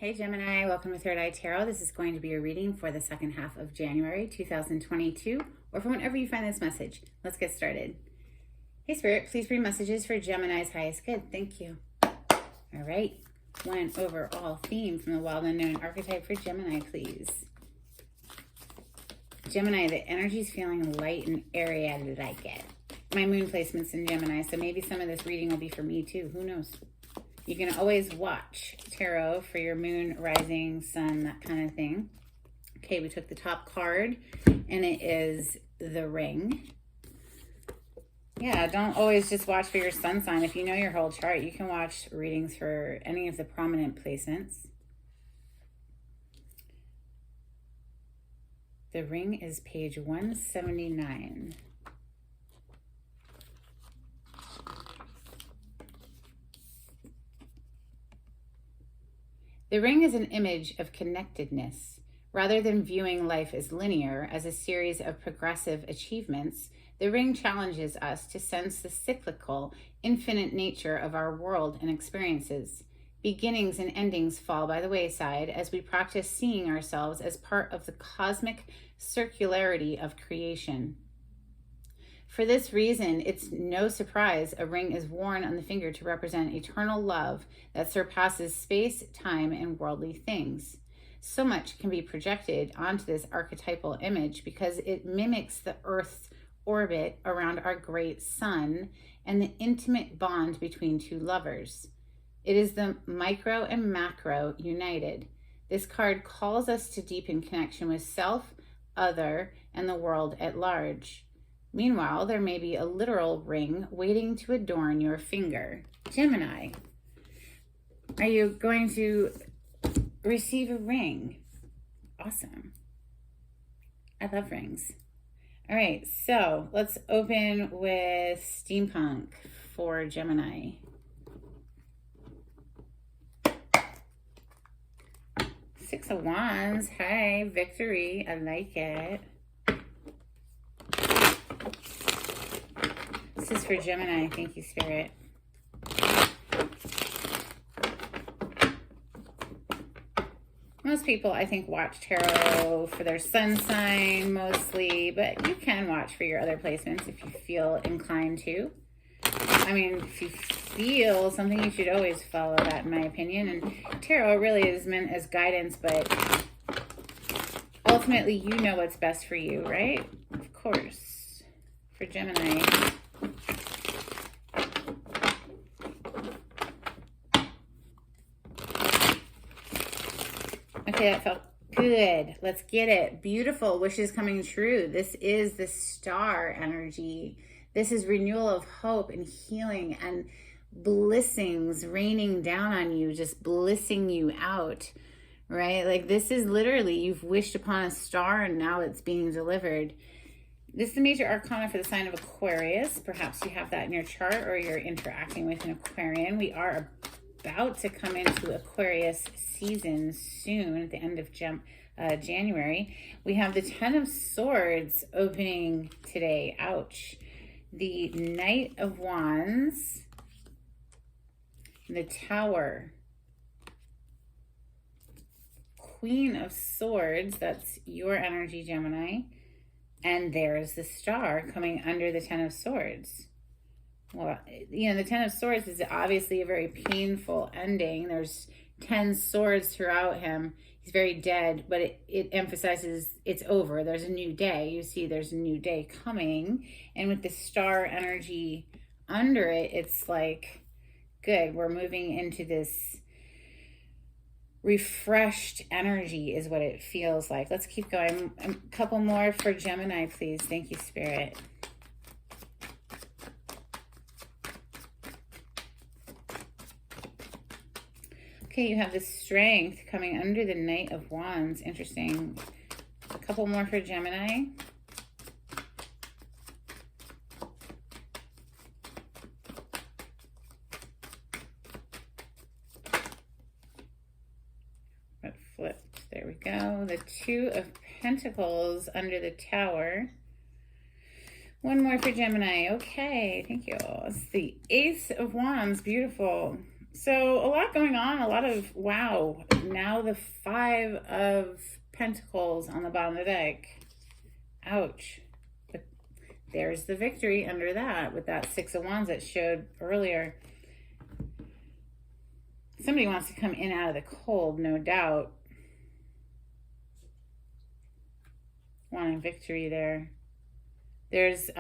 Hey Gemini, welcome to Third Eye Tarot. This is going to be a reading for the second half of January 2022, or for whenever you find this message. Let's get started. Hey Spirit, please bring messages for Gemini's highest good. Thank you. All right, one overall theme from the Wild Unknown archetype for Gemini, please. Gemini, the energy is feeling light and airy. I like it. My moon placement's in Gemini, so maybe some of this reading will be for me too. Who knows? You can always watch tarot for your moon, rising, sun, that kind of thing. Okay, we took the top card, and it is the Ring. Yeah, don't always just watch for your sun sign. If you know your whole chart, you can watch readings for any of the prominent placements. The Ring is page 179. The Ring is an image of connectedness. Rather than viewing life as linear, as a series of progressive achievements, the Ring challenges us to sense the cyclical, infinite nature of our world and experiences. Beginnings and endings fall by the wayside as we practice seeing ourselves as part of the cosmic circularity of creation. For this reason, it's no surprise a ring is worn on the finger to represent eternal love that surpasses space, time, and worldly things. So much can be projected onto this archetypal image because it mimics the Earth's orbit around our great sun and the intimate bond between two lovers. It is the micro and macro united. This card calls us to deepen connection with self, other, and the world at large. Meanwhile, there may be a literal ring waiting to adorn your finger. Gemini, are you going to receive a ring? Awesome. I love rings. All right, so let's open with Steampunk for Gemini. Six of Wands. Hey, victory. I like it. This is for Gemini. Thank you, Spirit. Most people, I think, watch tarot for their sun sign mostly, but you can watch for your other placements if you feel inclined to. I mean, if you feel something, you should always follow that, in my opinion. And tarot really is meant as guidance, but ultimately, you know what's best for you, right? Of course. For Gemini. Okay, that felt good. Let's get it. Beautiful. Wishes coming true. This is the star energy. This is renewal of hope and healing and blessings raining down on you, just blissing you out, right? Like this is literally, you've wished upon a star and now it's being delivered. This is the major arcana for the sign of Aquarius. Perhaps you have that in your chart or you're interacting with an Aquarian. We are about to come into Aquarius season soon at the end of January. We have the Ten of Swords opening today. Ouch. The Knight of Wands, the Tower, Queen of Swords, that's your energy, Gemini, and there's the Star coming under the Ten of Swords. Well, you know, the Ten of Swords is obviously a very painful ending. There's 10 swords throughout him. He's very dead, but it emphasizes it's over. There's a new day. You see there's a new day coming. And with the star energy under it, it's like, good, we're moving into this refreshed energy is what it feels like. Let's keep going. A couple more for Gemini, please. Thank you, Spirit. Okay, you have the Strength coming under the Knight of Wands. Interesting. A couple more for Gemini. It flipped. There we go. The Two of Pentacles under the Tower. One more for Gemini. Okay, thank you. It's the Ace of Wands. Beautiful. So a lot going on, a lot of, wow, now the 5 of Pentacles on the bottom of the deck. Ouch. But there's the victory under that with that 6 of Wands that showed earlier. Somebody wants to come in out of the cold, no doubt. Wanting victory there. There's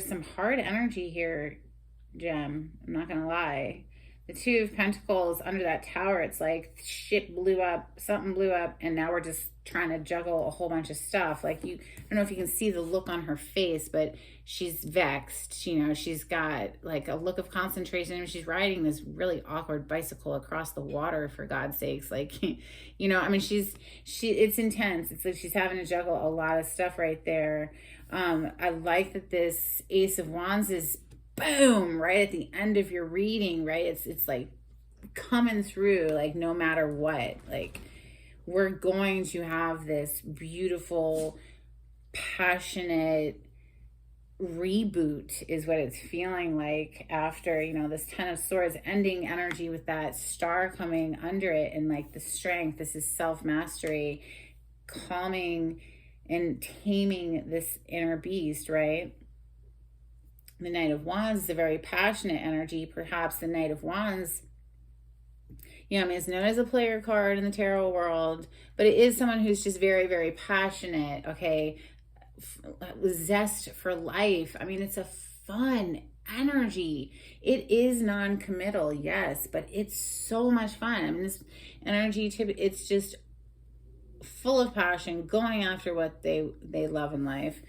some hard energy here, Gem. I'm not going to lie. The 2 of Pentacles under that tower, it's like shit blew up, something blew up, and now we're just trying to juggle a whole bunch of stuff. Like, I don't know if you can see the look on her face, but she's vexed. You know, she's got like a look of concentration, and she's riding this really awkward bicycle across the water, for God's sakes. Like, you know, I mean, it's intense. It's like she's having to juggle a lot of stuff right there. I like that this Ace of Wands is boom right at the end of your reading, right? It's like coming through, like no matter what, like we're going to have this beautiful, passionate reboot is what it's feeling like after, you know, this 10 of Swords ending energy with that star coming under it, and like the strength. This is self-mastery, calming and taming this inner beast, right? The Knight of Wands is a very passionate energy. Perhaps the Knight of Wands, you know, I mean, it's known as a player card in the tarot world, but it is someone who's just very, very passionate, okay? Zest for life. I mean, it's a fun energy. It is non-committal, yes, but it's so much fun. I mean, this energy, it's just full of passion, going after what they love in life.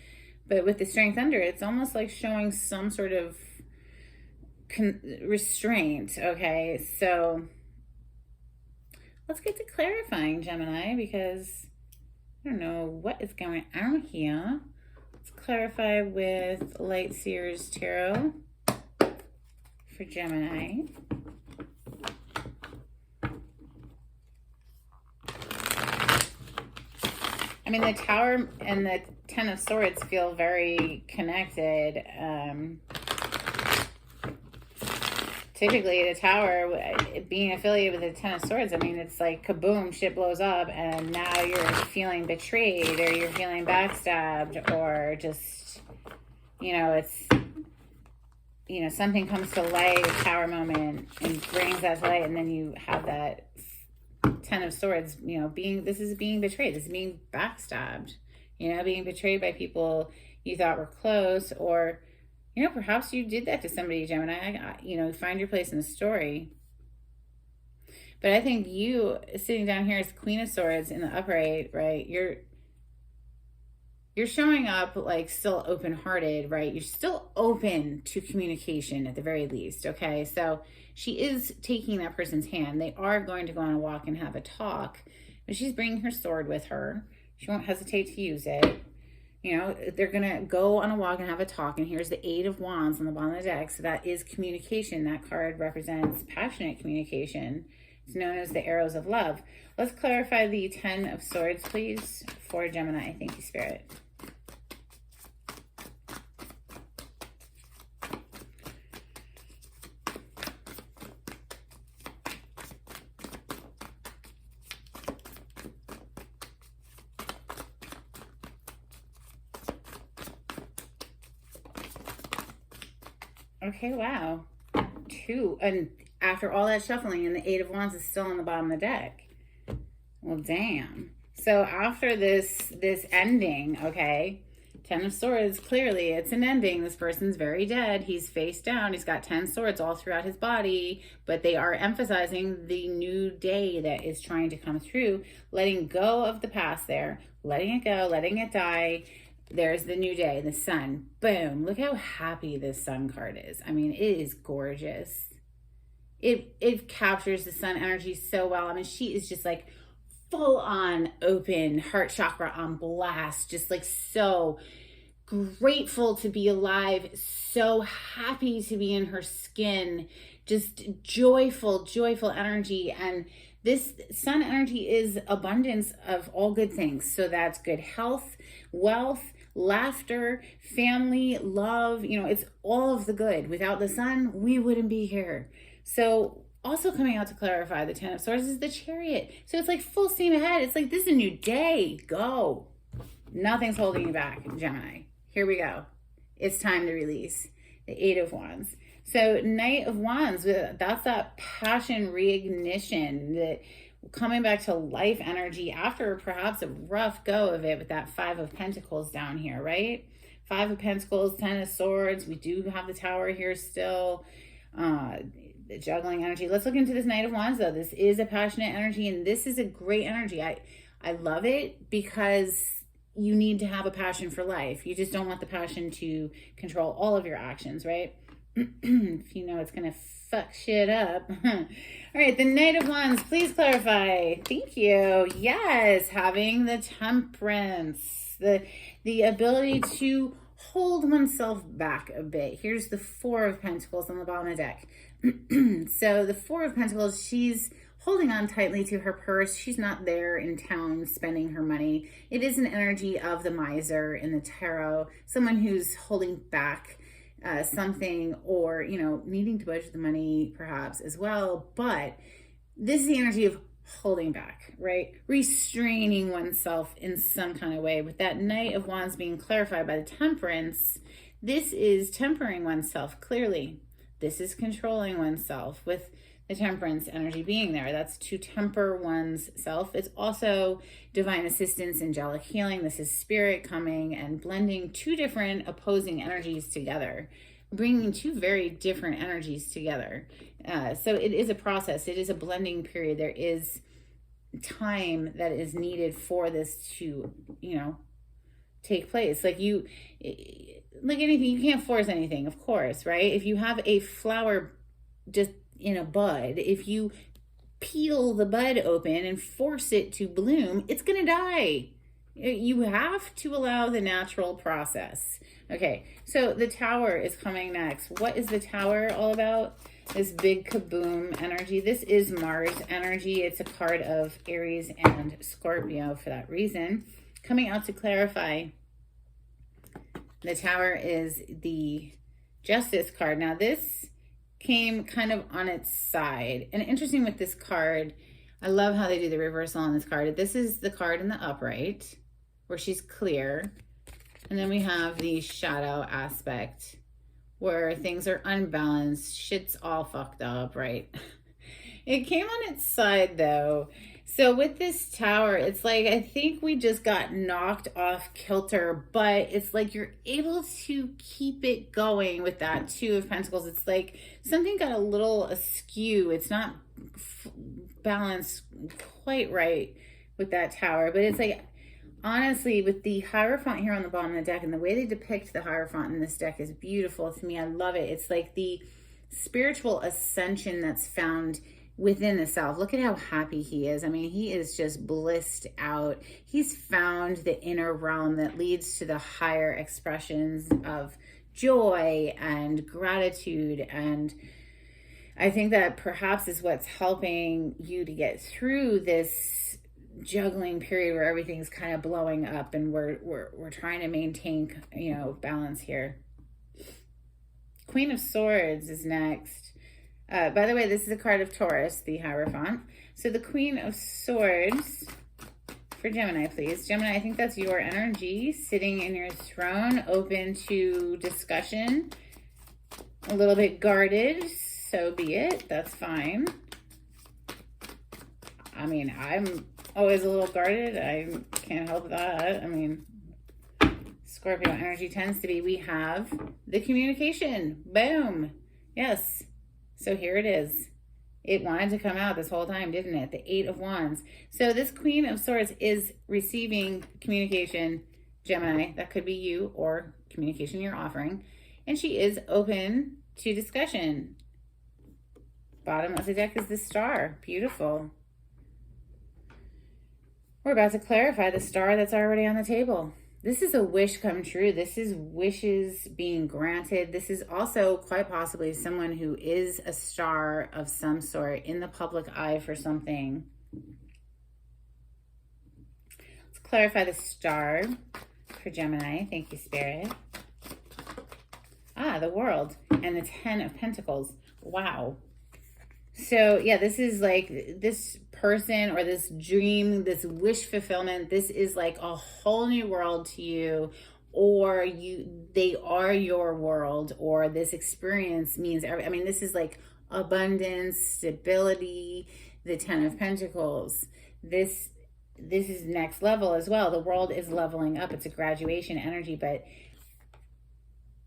But with the strength under it, it's almost like showing some sort of restraint, okay? So let's get to clarifying, Gemini, because I don't know what is going on here. Let's clarify with Light Seers Tarot for Gemini. I mean, the Tower and the 10 of Swords feel very connected. Typically, the Tower, being affiliated with the 10 of Swords, I mean, it's like kaboom, shit blows up, and now you're feeling betrayed, or you're feeling backstabbed, or just, you know, it's, you know, something comes to light, a Tower moment, and brings that to light, and then you have that 10 of Swords, you know, this is being betrayed. This is being backstabbed, you know, being betrayed by people you thought were close, or, you know, perhaps you did that to somebody, Gemini. You know, find your place in the story. But I think you sitting down here as Queen of Swords in the upright, right? You're showing up like still open-hearted, right? You're still open to communication at the very least, okay? So she is taking that person's hand. They are going to go on a walk and have a talk, but she's bringing her sword with her. She won't hesitate to use it. You know, they're going to go on a walk and have a talk, and here's the 8 of Wands on the bottom of the deck. So that is communication. That card represents passionate communication. It's known as the arrows of love. Let's clarify the 10 of Swords, please, for Gemini. Thank you, Spirit. Okay, wow. 2. And after all that shuffling, and the 8 of Wands is still on the bottom of the deck. Well, damn. So after this ending, okay, 10 of Swords, clearly it's an ending. This person's very dead. He's face down. He's got 10 swords all throughout his body, but they are emphasizing the new day that is trying to come through, letting go of the past there, letting it go, letting it die. There's the new day, the sun. Boom. Look how happy this sun card is. I mean, it is gorgeous. It captures the sun energy so well. I mean, she is just like full on open, heart chakra on blast, just like so grateful to be alive, so happy to be in her skin, just joyful, joyful energy. And this sun energy is abundance of all good things. So that's good health, wealth, laughter, family, love, you know, it's all of the good. Without the sun, we wouldn't be here. So Also coming out to clarify the Ten of Swords is the Chariot. So it's like full steam ahead. It's like, this is a new day. Go. Nothing's holding you back, Gemini. Here we go. It's time to release. The Eight of Wands. So Knight of Wands, that's that passion reignition, that coming back to life energy after perhaps a rough go of it with that Five of Pentacles down here, right? Five of Pentacles, Ten of Swords. We do have the Tower here still. The juggling energy. Let's look into this Knight of Wands though. This is a passionate energy, and this is a great energy. I love it because you need to have a passion for life. You just don't want the passion to control all of your actions, right? If you know it's gonna fuck shit up. All right, the Knight of Wands, please clarify. Thank you. Yes, having the temperance, the ability to hold oneself back a bit. Here's the Four of Pentacles on the bottom of the deck. So the Four of Pentacles, she's holding on tightly to her purse. She's not there in town spending her money. It is an energy of the miser in the tarot, someone who's holding back something, or, you know, needing to budget the money perhaps as well. But this is the energy of holding back, right? Restraining oneself in some kind of way. With that Knight of Wands being clarified by the Temperance, this is tempering oneself clearly. This is controlling oneself with the Temperance energy being there. That's to temper one's self. It's also divine assistance, angelic healing. This is spirit coming and blending two different opposing energies together, bringing two very different energies together. So it is a process. It is a blending period. There is time that is needed for this to, you know, take place. Like anything, you can't force anything, of course, right? If you have a flower just in a bud, if you peel the bud open and force it to bloom, it's gonna die. You have to allow the natural process. Okay, so the Tower is coming next. What is the Tower all about? This big kaboom energy. This is Mars energy. It's a card of Aries and Scorpio for that reason. Coming out to clarify, the Tower is the Justice card. Now this came kind of on its side. And interesting with this card, I love how they do the reversal on this card. This is the card in the upright where she's clear. And then we have the shadow aspect where things are unbalanced. Shit's all fucked up, right? It came on its side though. So with this Tower, it's like, I think we just got knocked off kilter, but it's like you're able to keep it going with that Two of Pentacles. It's like something got a little askew. It's not balanced quite right with that Tower, but it's like, honestly, with the Hierophant here on the bottom of the deck, and the way they depict the Hierophant in this deck is beautiful to me. I love it. It's like the spiritual ascension that's found within the self. Look at how happy he is. I mean, he is just blissed out. He's found the inner realm that leads to the higher expressions of joy and gratitude. And I think that perhaps is what's helping you to get through this juggling period where everything's kind of blowing up, and we're trying to maintain, you know, balance here. Queen of Swords is next. By the way, this is a card of Taurus, the Hierophant. So the Queen of Swords for Gemini, please. Gemini, I think that's your energy, sitting in your throne, open to discussion, a little bit guarded, so be it. That's fine. I mean, I'm always a little guarded. I can't help that. I mean, Scorpio energy tends to be, we have the communication. Boom. Yes. So here it is. It wanted to come out this whole time, didn't it? The Eight of Wands. So this Queen of Swords is receiving communication, Gemini. That could be you or communication you're offering. And she is open to discussion. Bottom of the deck is the Star. Beautiful. We're about to clarify the Star that's already on the table. This is a wish come true. This is wishes being granted. This is also quite possibly someone who is a star of some sort in the public eye for something. Let's clarify the Star for Gemini. Thank you, Spirit. The World and the Ten of Pentacles. Wow. So yeah, this is like this person or this dream, this wish fulfillment. This is like a whole new world to you, or they are your world, or this experience means I mean, this is like abundance, stability, the 10 of Pentacles. This is next level as well. The world is leveling up. It's a graduation energy, but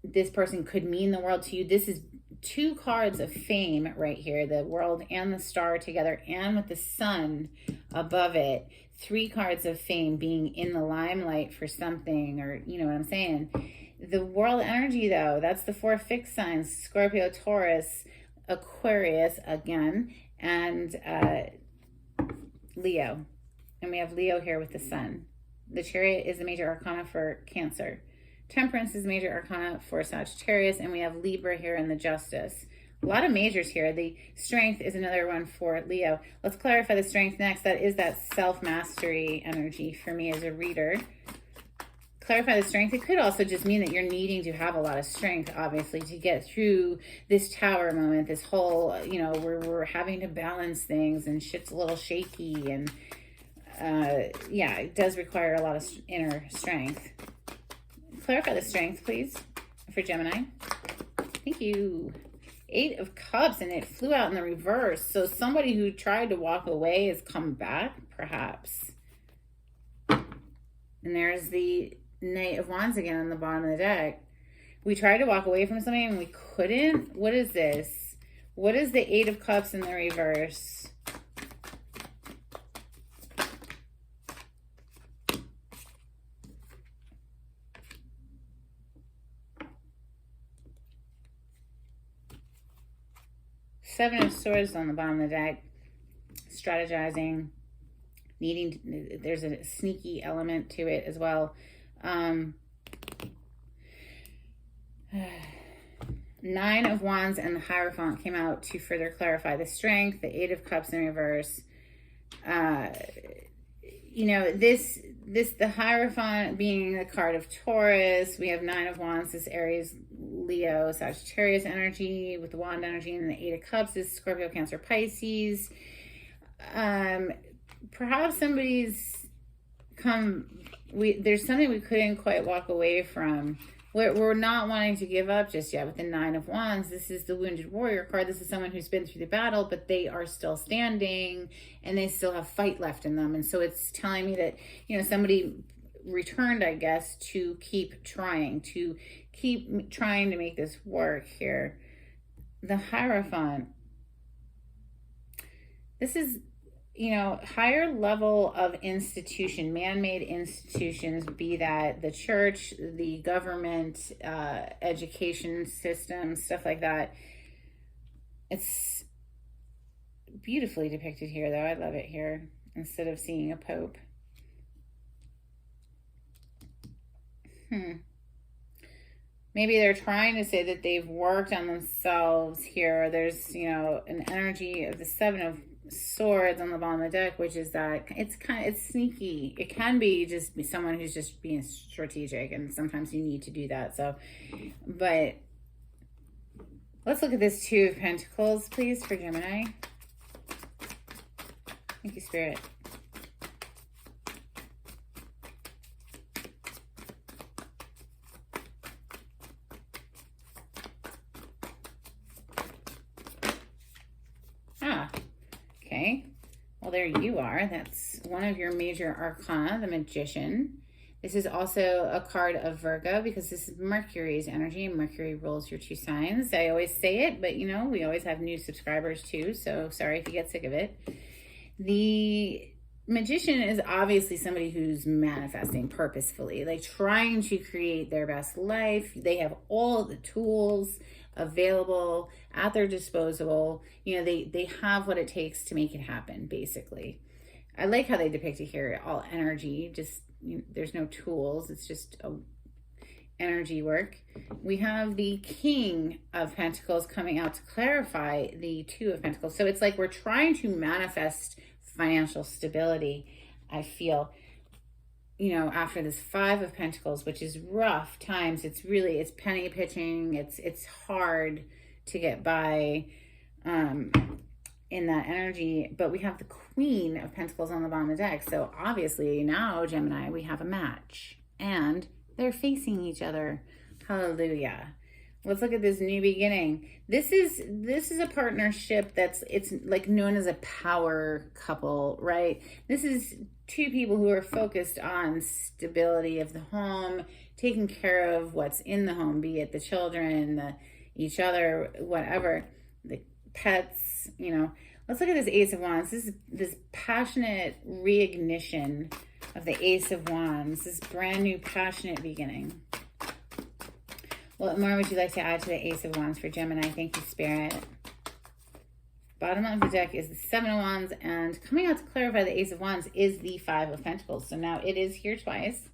this person could mean the world to you. This is 2 cards of fame right here, the world and the star together, and with the sun above it. 3 cards of fame, being in the limelight for something, or you know what I'm saying. The world energy, though, that's the 4 fixed signs: Scorpio, Taurus, Aquarius again, and Leo. And we have Leo here with the sun. The Chariot is the major arcana for Cancer. Temperance is major arcana for Sagittarius, and we have Libra here in the Justice. A lot of majors here. The Strength is another one for Leo. Let's clarify the Strength next. That is that self-mastery energy for me as a reader. Clarify the Strength. It could also just mean that you're needing to have a lot of strength, obviously, to get through this Tower moment, this whole, you know, where we're having to balance things and shit's a little shaky, and yeah, it does require a lot of inner strength. Clarify the Strength, please, for Gemini. Thank you. 8 of Cups, and it flew out in the reverse. So somebody who tried to walk away has come back, perhaps. And there's the Knight of Wands again on the bottom of the deck. We tried to walk away from something and we couldn't. What is this? What is the 8 of Cups in the reverse? Seven of Swords on the bottom of the deck. Strategizing, needing, there's a sneaky element to it as well. 9 of Wands and the Hierophant came out to further clarify the Strength. The 8 of Cups in reverse. You know, the Hierophant being the card of Taurus. We have 9 of Wands, this Aries, Leo, Sagittarius energy with the Wand energy, and the 8 of Cups is Scorpio, Cancer, Pisces. Perhaps somebody's there's something we couldn't quite walk away from. We're not wanting to give up just yet with the 9 of Wands. This is the Wounded Warrior card. This is someone who's been through the battle, but they are still standing and they still have fight left in them. And so it's telling me that, you know, somebody returned, I guess, to keep trying to make this work here. The Hierophant. This is, you know, higher level of institution, man-made institutions, be that the church, the government, education system, stuff like that. It's beautifully depicted here, though. I love it here, instead of seeing a pope. Maybe they're trying to say that they've worked on themselves here. There's, you know, an energy of the 7 of Swords on the bottom of the deck, which is that it's sneaky. It can be just someone who's just being strategic, and sometimes you need to do that. So, but let's look at this 2 of Pentacles, please, for Gemini. Thank you, Spirit. Okay, well, there you are. That's one of your major arcana, the Magician. This is also a card of Virgo because this is Mercury's energy, and Mercury rules your 2 signs. I always say it, but, you know, we always have new subscribers too, so sorry if you get sick of it. The Magician is obviously somebody who's manifesting purposefully, like trying to create their best life. They have all the tools available at their disposal. You know, they have what it takes to make it happen, basically. I like how they depict it here, all energy, just, you know, there's no tools, it's just energy work. We have the King of Pentacles coming out to clarify the 2 of Pentacles. So it's like we're trying to manifest financial stability, I feel, you know, after this 5 of Pentacles, which is rough times. It's penny pinching. It's hard to get by. in that energy, but we have the Queen of Pentacles on the bottom of the deck. So obviously now, Gemini, we have a match and they're facing each other. Hallelujah. Let's look at this new beginning. This is a partnership it's like known as a power couple, right? This is two people who are focused on stability of the home, taking care of what's in the home, be it the children, each other, whatever, the pets, Let's look at this Ace of Wands. This is this passionate reignition of the Ace of Wands, this brand new passionate beginning. What more would you like to add to the Ace of Wands for Gemini? Thank you, Spirit. Bottom of the deck is the Seven of Wands, and coming out to clarify the Ace of Wands is the Five of Pentacles. So now it is here twice.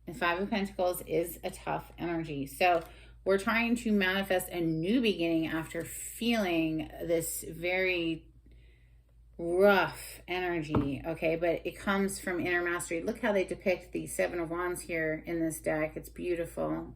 The Five of Pentacles is a tough energy. So we're trying to manifest a new beginning after feeling this very rough energy, okay? But it comes from inner mastery. Look how they depict the Seven of Wands here in this deck. It's beautiful.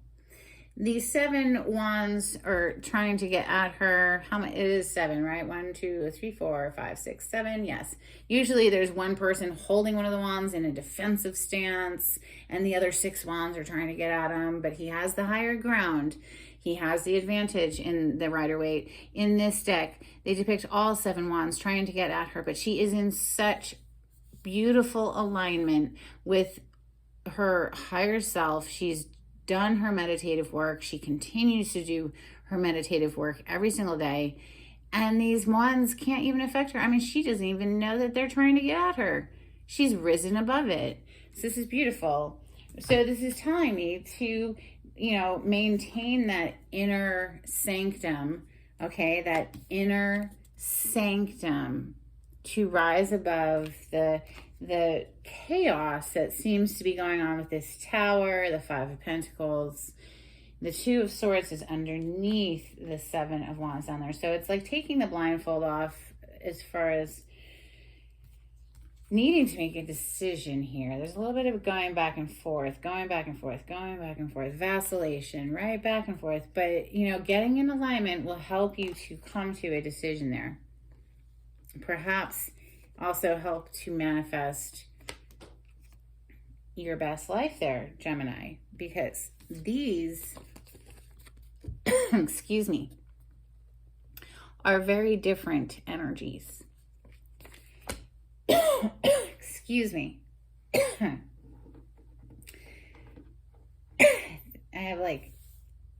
The Seven Wands are trying to get at her. How many? It is seven, right? 1, 2, 3, 4, 5, 6, 7. Yes. Usually there's one person holding one of the wands in a defensive stance, and the other 6 wands are trying to get at him, but he has the higher ground. He has the advantage in the Rider-Waite. In this deck, they depict all 7 wands trying to get at her, but she is in such beautiful alignment with her higher self. She's done her meditative work. She continues to do her meditative work every single day. And these wands can't even affect her. I mean, she doesn't even know that they're trying to get at her. She's risen above it. So this is beautiful. So this is telling me to, maintain that inner sanctum, okay? That inner sanctum to rise above the chaos that seems to be going on with this Tower, the Five of Pentacles. The Two of Swords is underneath the Seven of Wands down there. So it's like taking the blindfold off as far as needing to make a decision here. There's a little bit of going back and forth, vacillation, right? Back and forth. But, getting in alignment will help you to come to a decision there. Perhaps also help to manifest your best life there, Gemini, because these, excuse me, are very different energies. Excuse me. I have like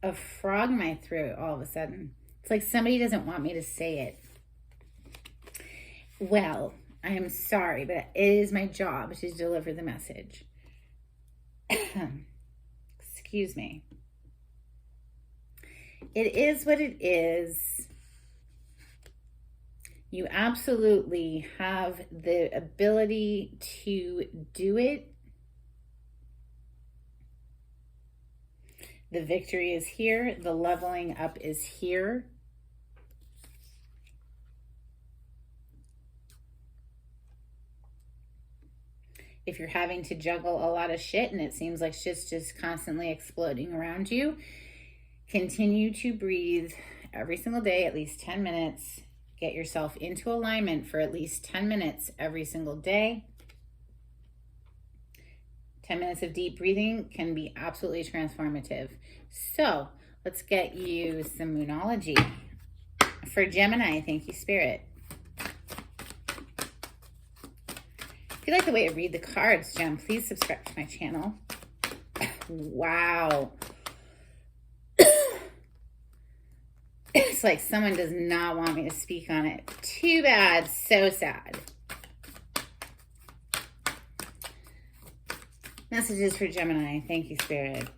a frog in my throat all of a sudden. It's like somebody doesn't want me to say it. Well, I am sorry, but it is my job to deliver the message. Excuse me. It is what it is. You absolutely have the ability to do it. The victory is here. The leveling up is here. If you're having to juggle a lot of shit and it seems like shit's just constantly exploding around you, continue to breathe every single day, at least 10 minutes. Get yourself into alignment for at least 10 minutes every single day. 10 minutes of deep breathing can be absolutely transformative. So let's get you some Moonology. For Gemini, thank you, Spirit. If you like the way I read the cards, Gem, please subscribe to my channel. Wow. It's like someone does not want me to speak on it. Too bad. So sad. Messages for Gemini. Thank you, Spirit.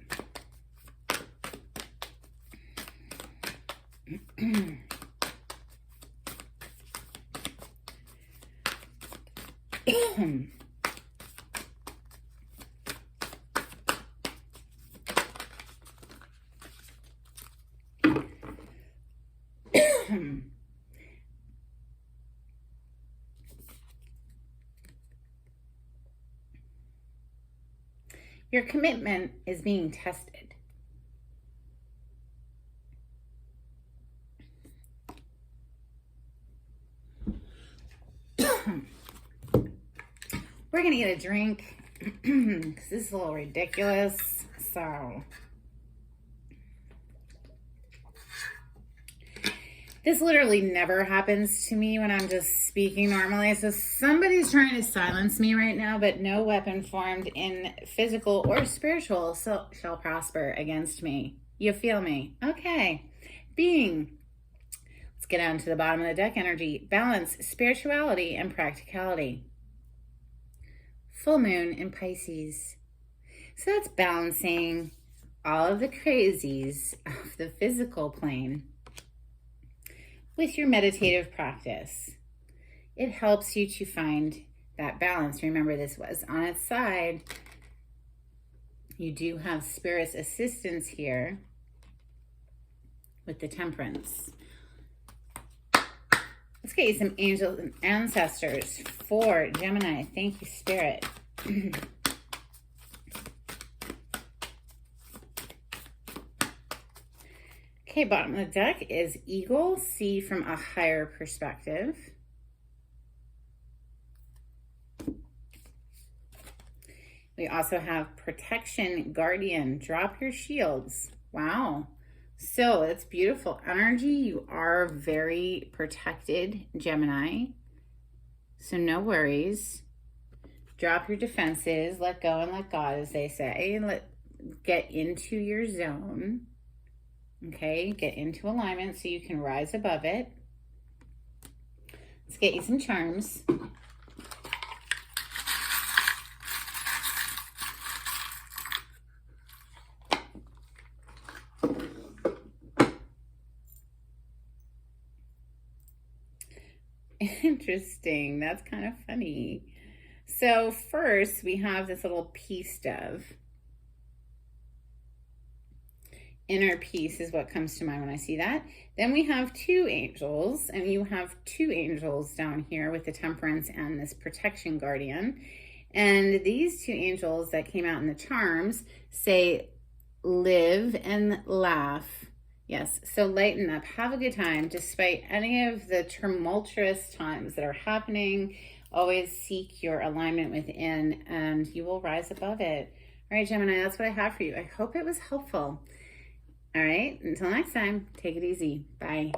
Your commitment is being tested. We're going to get a drink because this is a little ridiculous. So this literally never happens to me when I'm just speaking normally. So somebody's trying to silence me right now, but no weapon formed in physical or spiritual shall prosper against me. You feel me? Okay. Being. Let's get down to the bottom of the deck energy. Balance, spirituality, and practicality. Full moon in Pisces. So that's balancing all of the crazies of the physical plane with your meditative practice. It helps you to find that balance. Remember, this was on its side. You do have Spirit's assistance here with the Temperance. Let's get you some angels and ancestors for Gemini. Thank you, Spirit. Okay, bottom of the deck is Eagle, see from a higher perspective. We also have Protection, Guardian, drop your shields. Wow. So it's beautiful energy. You are very protected, Gemini. So no worries. Drop your defenses, let go and let God, as they say. Get into your zone. Okay, get into alignment so you can rise above it. Let's get you some charms. Interesting. That's kind of funny. So first we have this little peace dove. Inner peace is what comes to mind when I see that. Then we have two angels, and you have two angels down here with the Temperance and this Protection Guardian. And these two angels that came out in the charms say, live and laugh. Yes, so lighten up, have a good time despite any of the tumultuous times that are happening. Always seek your alignment within and you will rise above it. All right, Gemini, that's what I have for you. I hope it was helpful. All right, until next time, take it easy. Bye.